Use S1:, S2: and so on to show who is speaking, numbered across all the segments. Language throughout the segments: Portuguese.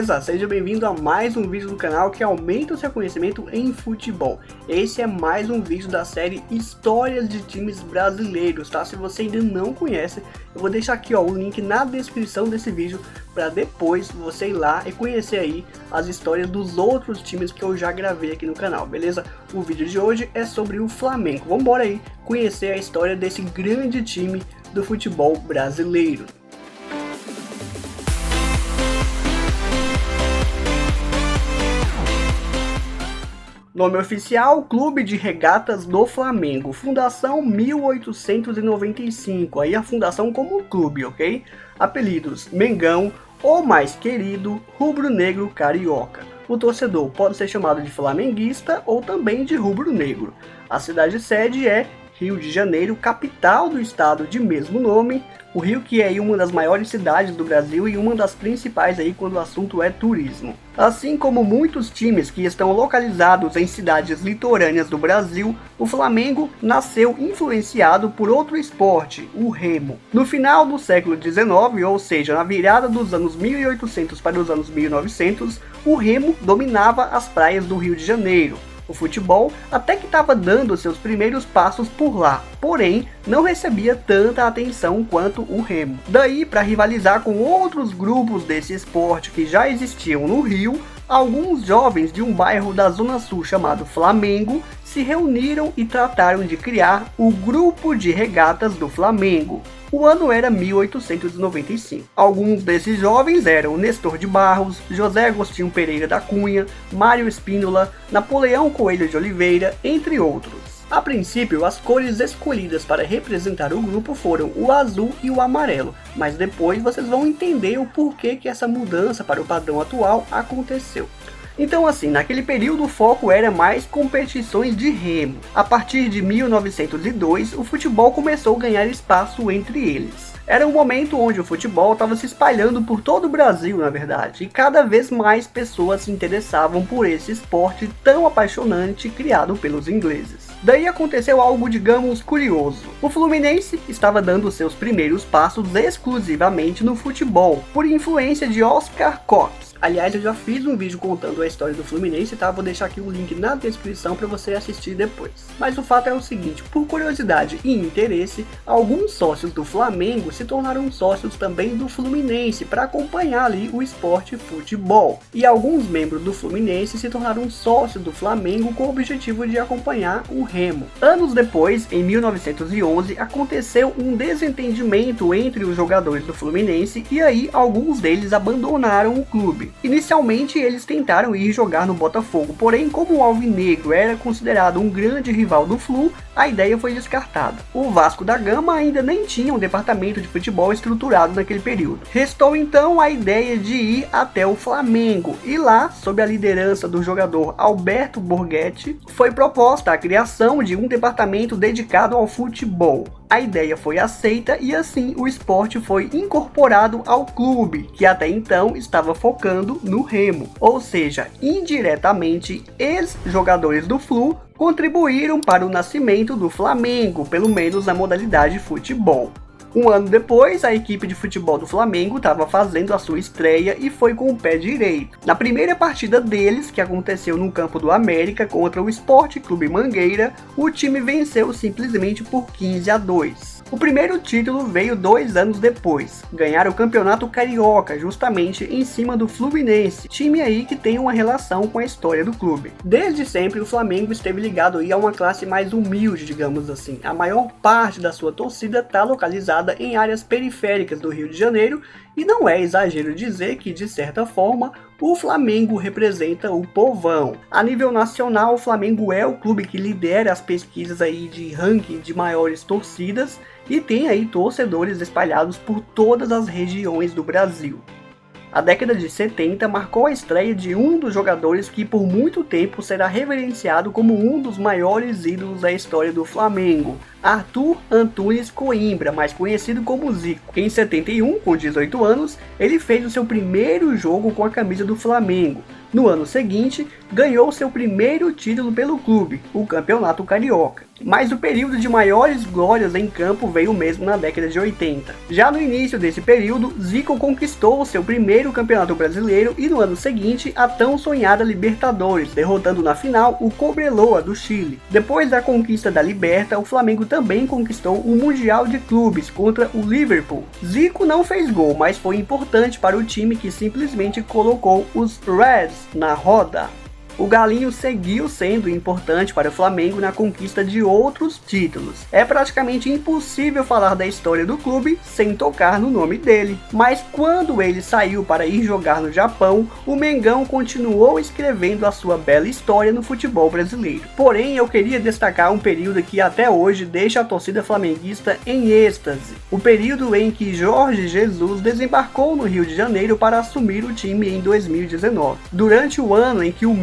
S1: beleza? Seja bem-vindo a mais um vídeo do canal que aumenta o seu conhecimento em futebol. Esse é mais um vídeo da série Histórias de Times Brasileiros, tá? Se você ainda não conhece, eu vou deixar aqui o link na descrição desse vídeo para depois você ir lá e conhecer aí as histórias dos outros times que eu já gravei aqui no canal, beleza? O vídeo de hoje é sobre o Flamengo. Vamos embora aí conhecer a história desse grande time do futebol brasileiro. Nome oficial: Clube de Regatas do Flamengo, fundação 1895, aí a fundação como clube, ok? Apelidos: Mengão, o mais querido, rubro-negro carioca. O torcedor pode ser chamado de flamenguista ou também de rubro-negro. A cidade sede é Rio de Janeiro, capital do estado de mesmo nome. O Rio, que é uma das maiores cidades do Brasil e uma das principais aí quando o assunto é turismo. Assim como muitos times que estão localizados em cidades litorâneas do Brasil, o Flamengo nasceu influenciado por outro esporte, o remo. No final do século XIX, ou seja, na virada dos anos 1800 para os anos 1900, o remo dominava as praias do Rio de Janeiro. O futebol até que estava dando seus primeiros passos por lá, porém não recebia tanta atenção quanto o remo. Daí, para rivalizar com outros grupos desse esporte que já existiam no Rio, alguns jovens de um bairro da Zona Sul chamado Flamengo se reuniram e trataram de criar o Grupo de Regatas do Flamengo. O ano era 1895. Alguns desses jovens eram Nestor de Barros, José Agostinho Pereira da Cunha, Mário Espínola, Napoleão Coelho de Oliveira, entre outros. A princípio, as cores escolhidas para representar o grupo foram o azul e o amarelo, mas depois vocês vão entender o porquê que essa mudança para o padrão atual aconteceu. Então assim, naquele período o foco era mais competições de remo. A partir de 1902, o futebol começou a ganhar espaço entre eles. Era um momento onde o futebol estava se espalhando por todo o Brasil, na verdade, e cada vez mais pessoas se interessavam por esse esporte tão apaixonante criado pelos ingleses. Daí aconteceu algo, digamos, curioso. O Fluminense estava dando seus primeiros passos exclusivamente no futebol, por influência de Oscar Cox. Aliás, eu já fiz um vídeo contando a história do Fluminense, tá? Vou deixar aqui o link na descrição para você assistir depois. Mas o fato é o seguinte, por curiosidade e interesse, alguns sócios do Flamengo se tornaram sócios também do Fluminense para acompanhar ali o esporte futebol. E alguns membros do Fluminense se tornaram sócios do Flamengo com o objetivo de acompanhar o remo. Anos depois, em 1911, aconteceu um desentendimento entre os jogadores do Fluminense e aí alguns deles abandonaram o clube. Inicialmente eles tentaram ir jogar no Botafogo, porém como o Alvinegro era considerado um grande rival do Flu, a ideia foi descartada. O Vasco da Gama ainda nem tinha um departamento de futebol estruturado naquele período. Restou então a ideia de ir até o Flamengo, e lá, sob a liderança do jogador Alberto Borghetti, foi proposta a criação de um departamento dedicado ao futebol. A ideia foi aceita e assim o esporte foi incorporado ao clube, que até então estava focando no remo. Ou seja, indiretamente, ex-jogadores do Flu contribuíram para o nascimento do Flamengo, pelo menos na modalidade futebol. Um ano depois, a equipe de futebol do Flamengo estava fazendo a sua estreia e foi com o pé direito. Na primeira partida deles, que aconteceu no campo do América contra o Sport Clube Mangueira, o time venceu simplesmente por 15-2. O primeiro título veio 2 anos depois, ganhar o Campeonato Carioca, justamente em cima do Fluminense, time aí que tem uma relação com a história do clube. Desde sempre o Flamengo esteve ligado aí a uma classe mais humilde, digamos assim. A maior parte da sua torcida está localizada em áreas periféricas do Rio de Janeiro, e não é exagero dizer que, de certa forma, o Flamengo representa o povão. A nível nacional, o Flamengo é o clube que lidera as pesquisas aí de ranking de maiores torcidas e tem aí torcedores espalhados por todas as regiões do Brasil. A década de 70 marcou a estreia de um dos jogadores que por muito tempo será reverenciado como um dos maiores ídolos da história do Flamengo, Arthur Antunes Coimbra, mais conhecido como Zico. Em 71, com 18 anos, ele fez o seu primeiro jogo com a camisa do Flamengo. No ano seguinte, ganhou seu primeiro título pelo clube, o Campeonato Carioca. Mas o período de maiores glórias em campo veio mesmo na década de 80. Já no início desse período, Zico conquistou seu primeiro Campeonato Brasileiro e no ano seguinte a tão sonhada Libertadores, derrotando na final o Cobreloa do Chile. Depois da conquista da Liberta, o Flamengo também conquistou o Mundial de Clubes contra o Liverpool. Zico não fez gol, mas foi importante para o time que simplesmente colocou os Reds na roda. O Galinho seguiu sendo importante para o Flamengo na conquista de outros títulos. É praticamente impossível falar da história do clube sem tocar no nome dele. Mas quando ele saiu para ir jogar no Japão, o Mengão continuou escrevendo a sua bela história no futebol brasileiro. Porém, eu queria destacar um período que até hoje deixa a torcida flamenguista em êxtase. O período em que Jorge Jesus desembarcou no Rio de Janeiro para assumir o time em 2019. Durante o ano em que o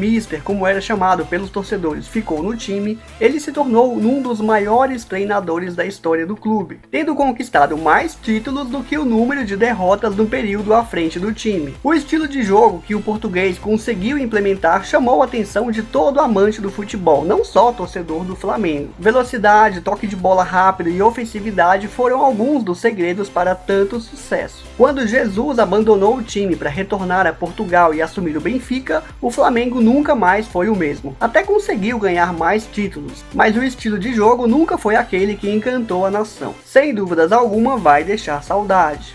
S1: como era chamado pelos torcedores, ficou no time, ele se tornou um dos maiores treinadores da história do clube, tendo conquistado mais títulos do que o número de derrotas no período à frente do time. O estilo de jogo que o português conseguiu implementar chamou a atenção de todo amante do futebol, não só torcedor do Flamengo. Velocidade, toque de bola rápido e ofensividade foram alguns dos segredos para tanto sucesso. Quando Jesus abandonou o time para retornar a Portugal e assumir o Benfica, o Flamengo nunca mais foi o mesmo. Até conseguiu ganhar mais títulos, mas o estilo de jogo nunca foi aquele que encantou a nação. Sem dúvidas alguma, vai deixar saudade.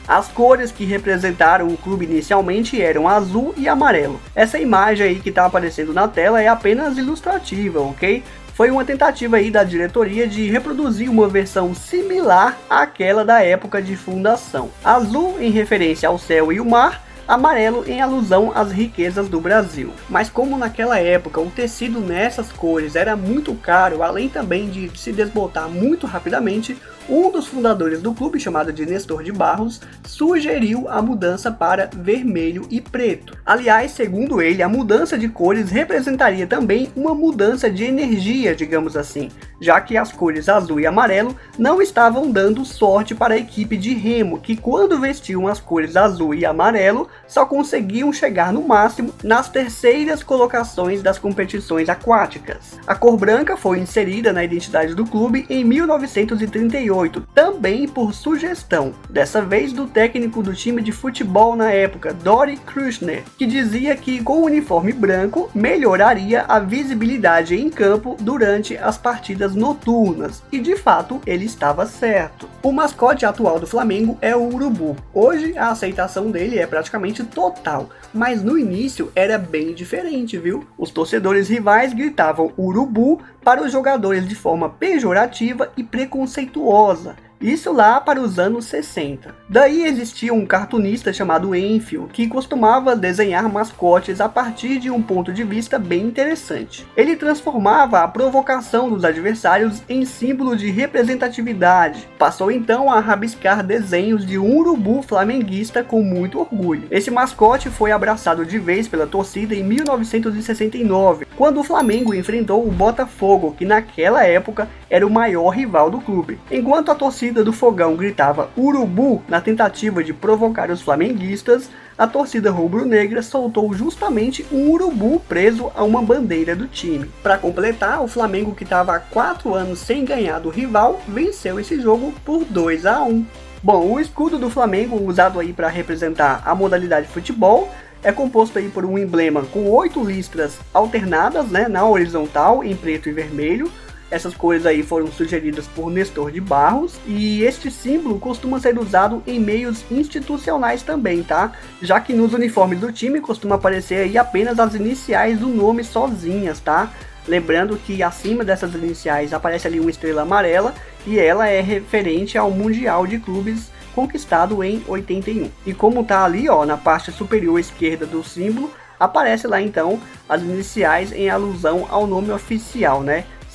S1: As cores que representaram o clube inicialmente eram azul e amarelo. Essa imagem aí que está aparecendo na tela é apenas ilustrativa, ok? Foi uma tentativa aí da diretoria de reproduzir uma versão similar àquela da época de fundação. Azul em referência ao céu e o mar, amarelo em alusão às riquezas do Brasil. Mas como naquela época o tecido nessas cores era muito caro, além também de se desbotar muito rapidamente, um dos fundadores do clube, chamado de Nestor de Barros, sugeriu a mudança para vermelho e preto. Aliás, segundo ele, a mudança de cores representaria também uma mudança de energia, digamos assim, já que as cores azul e amarelo não estavam dando sorte para a equipe de remo, que quando vestiam as cores azul e amarelo, só conseguiam chegar no máximo nas terceiras colocações das competições aquáticas. A cor branca foi inserida na identidade do clube em 1938, também por sugestão, dessa vez do técnico do time de futebol na época, Dori Krusner, que dizia que com o uniforme branco melhoraria a visibilidade em campo durante as partidas noturnas, e de fato ele estava certo. O mascote atual do Flamengo é o urubu. Hoje a aceitação dele é praticamente total, mas no início era bem diferente, viu? Os torcedores rivais gritavam urubu para os jogadores de forma pejorativa e preconceituosa. Isso lá para os anos 60. Daí existia um cartunista chamado Enfield, que costumava desenhar mascotes a partir de um ponto de vista bem interessante. Ele transformava a provocação dos adversários em símbolo de representatividade. Passou então a rabiscar desenhos de um urubu flamenguista com muito orgulho. Esse mascote foi abraçado de vez pela torcida em 1969, quando o Flamengo enfrentou o Botafogo, que naquela época era o maior rival do clube. Enquanto a torcida do Fogão gritava urubu na tentativa de provocar os flamenguistas, a torcida rubro-negra soltou justamente um urubu preso a uma bandeira do time. Para completar, o Flamengo, que estava há 4 anos sem ganhar do rival, venceu esse jogo por 2-1. Bom, o escudo do Flamengo, usado aí para representar a modalidade de futebol, é composto aí por um emblema com 8 listras alternadas, na horizontal, em preto e vermelho. Essas cores aí foram sugeridas por Nestor de Barros, e este símbolo costuma ser usado em meios institucionais também, tá? Já que nos uniformes do time costuma aparecer aí apenas as iniciais do nome sozinhas, tá? Lembrando que acima dessas iniciais aparece ali uma estrela amarela, e ela é referente ao Mundial de Clubes conquistado em 81. E como tá ali, ó, na parte superior esquerda do símbolo, aparece lá então as iniciais em alusão ao nome oficial,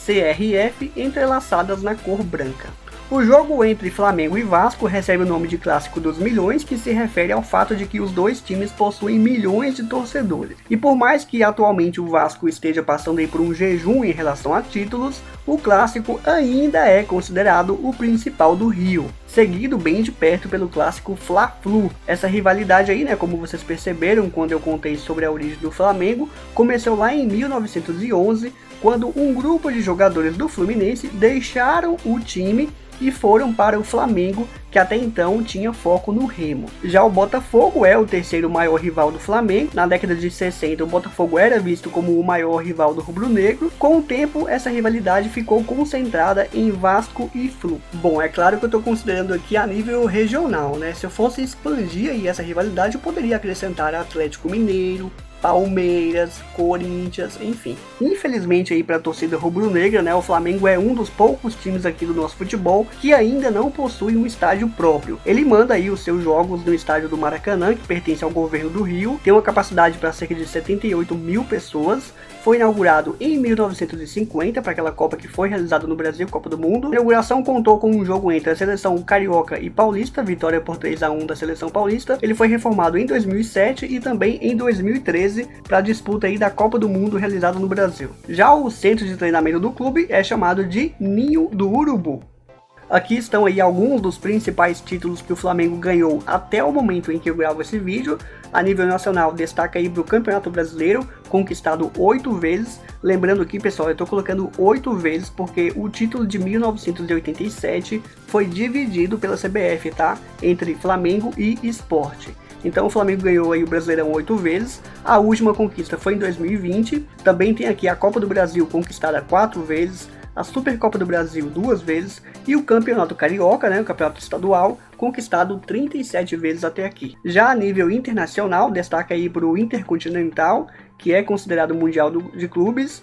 S1: CRF, entrelaçadas na cor branca. O jogo entre Flamengo e Vasco recebe o nome de Clássico dos Milhões, que se refere ao fato de que os dois times possuem milhões de torcedores. E por mais que atualmente o Vasco esteja passando aí por um jejum em relação a títulos, o clássico ainda é considerado o principal do Rio, seguido bem de perto pelo clássico Fla-Flu. Essa rivalidade aí, né, como vocês perceberam quando eu contei sobre a origem do Flamengo, começou lá em 1911, quando um grupo de jogadores do Fluminense deixaram o time e foram para o Flamengo, que até então tinha foco no Remo. Já o Botafogo é o terceiro maior rival do Flamengo. Na década de 60, o Botafogo era visto como o maior rival do rubro-negro. Com o tempo, essa rivalidade ficou concentrada em Vasco e Flu. Bom, é claro que eu estou considerando aqui a nível regional, né? Se eu fosse expandir aí essa rivalidade, eu poderia acrescentar Atlético Mineiro, Palmeiras, Corinthians, enfim. Infelizmente aí para a torcida rubro-negra, né, o Flamengo é um dos poucos times aqui do nosso futebol que ainda não possui um estádio próprio. Ele manda aí os seus jogos no estádio do Maracanã, que pertence ao governo do Rio, tem uma capacidade para cerca de 78 mil pessoas. Foi inaugurado em 1950 para aquela Copa que foi realizada no Brasil, Copa do Mundo. A inauguração contou com um jogo entre a seleção carioca e paulista, vitória por 3-1 da seleção paulista. Ele foi reformado em 2007 e também em 2013 para a disputa aí da Copa do Mundo realizada no Brasil. Já o centro de treinamento do clube é chamado de Ninho do Urubu. Aqui estão aí alguns dos principais títulos que o Flamengo ganhou até o momento em que eu gravo esse vídeo. A nível nacional, destaca aí para o Campeonato Brasileiro, conquistado 8 vezes. Lembrando aqui, pessoal, eu estou colocando 8 vezes porque o título de 1987 foi dividido pela CBF, tá? Entre Flamengo e Sport. Então o Flamengo ganhou aí o Brasileirão 8 vezes, a última conquista foi em 2020, também tem aqui a Copa do Brasil conquistada 4 vezes, a Supercopa do Brasil 2 vezes e o Campeonato Carioca, né, o Campeonato Estadual, conquistado 37 vezes até aqui. Já a nível internacional, destaca aí para o Intercontinental, que é considerado Mundial de Clubes,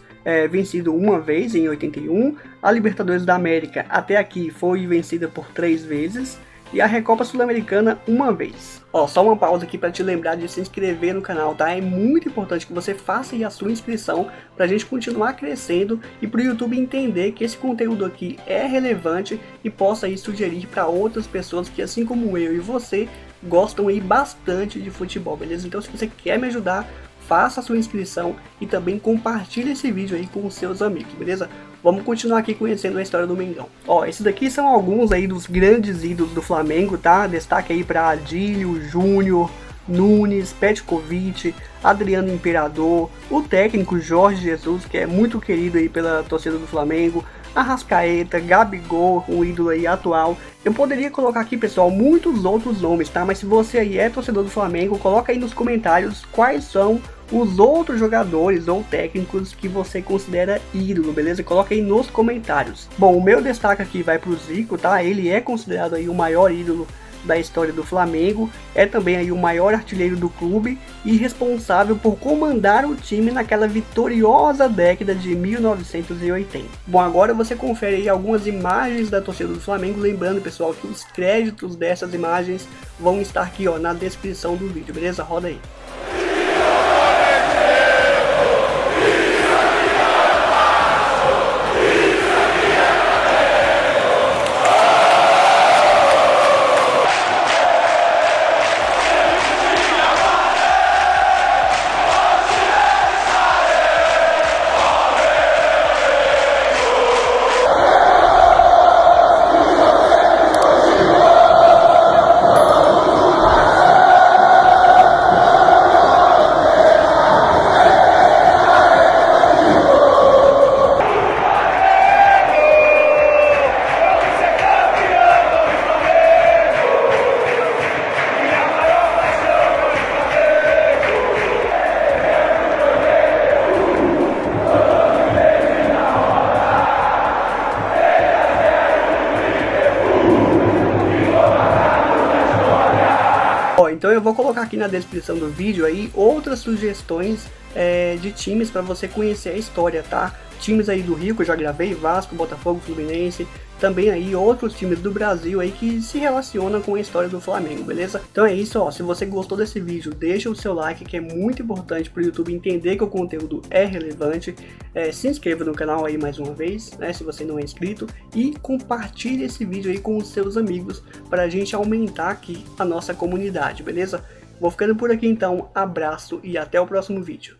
S1: vencido uma vez em 81, a Libertadores da América até aqui foi vencida por 3 vezes, e a Recopa Sul-Americana uma vez. Ó, só uma pausa aqui para te lembrar de se inscrever no canal, tá? É muito importante que você faça aí a sua inscrição para a gente continuar crescendo e para o YouTube entender que esse conteúdo aqui é relevante e possa aí sugerir para outras pessoas que, assim como eu e você, gostam aí bastante de futebol, beleza? Então, se você quer me ajudar, faça a sua inscrição e também compartilhe esse vídeo aí com os seus amigos, beleza? Vamos continuar aqui conhecendo a história do Mengão. Ó, esses daqui são alguns aí dos grandes ídolos do Flamengo, tá? Destaque aí para Adílio, Júnior, Nunes, Petkovic, Adriano Imperador, o técnico Jorge Jesus, que é muito querido aí pela torcida do Flamengo, Arrascaeta, Gabigol, um ídolo aí atual. Eu poderia colocar aqui, pessoal, muitos outros nomes, tá? Mas se você aí é torcedor do Flamengo, coloca aí nos comentários quais são os outros jogadores ou técnicos que você considera ídolo, beleza? Coloca aí nos comentários. Bom, o meu destaque aqui vai pro Zico, tá? Ele é considerado aí o maior ídolo da história do Flamengo, é também aí o maior artilheiro do clube e responsável por comandar o time naquela vitoriosa década de 1980. Bom, agora você confere aí algumas imagens da torcida do Flamengo, lembrando, pessoal, que os créditos dessas imagens vão estar aqui, ó, na descrição do vídeo, beleza? Roda aí. Então eu vou colocar aqui na descrição do vídeo aí outras sugestões de times para você conhecer a história, tá? times aí do Rio que eu já gravei, Vasco, Botafogo, Fluminense, também aí outros times do Brasil aí que se relacionam com a história do Flamengo, beleza? Então é isso, ó, se você gostou desse vídeo, deixa o seu like, que é muito importante para o YouTube entender que o conteúdo é relevante. Se inscreva no canal aí mais uma vez, né, se você não é inscrito, e compartilhe esse vídeo aí com os seus amigos para a gente aumentar aqui a nossa comunidade, beleza? Vou ficando por aqui então, abraço e até o próximo vídeo.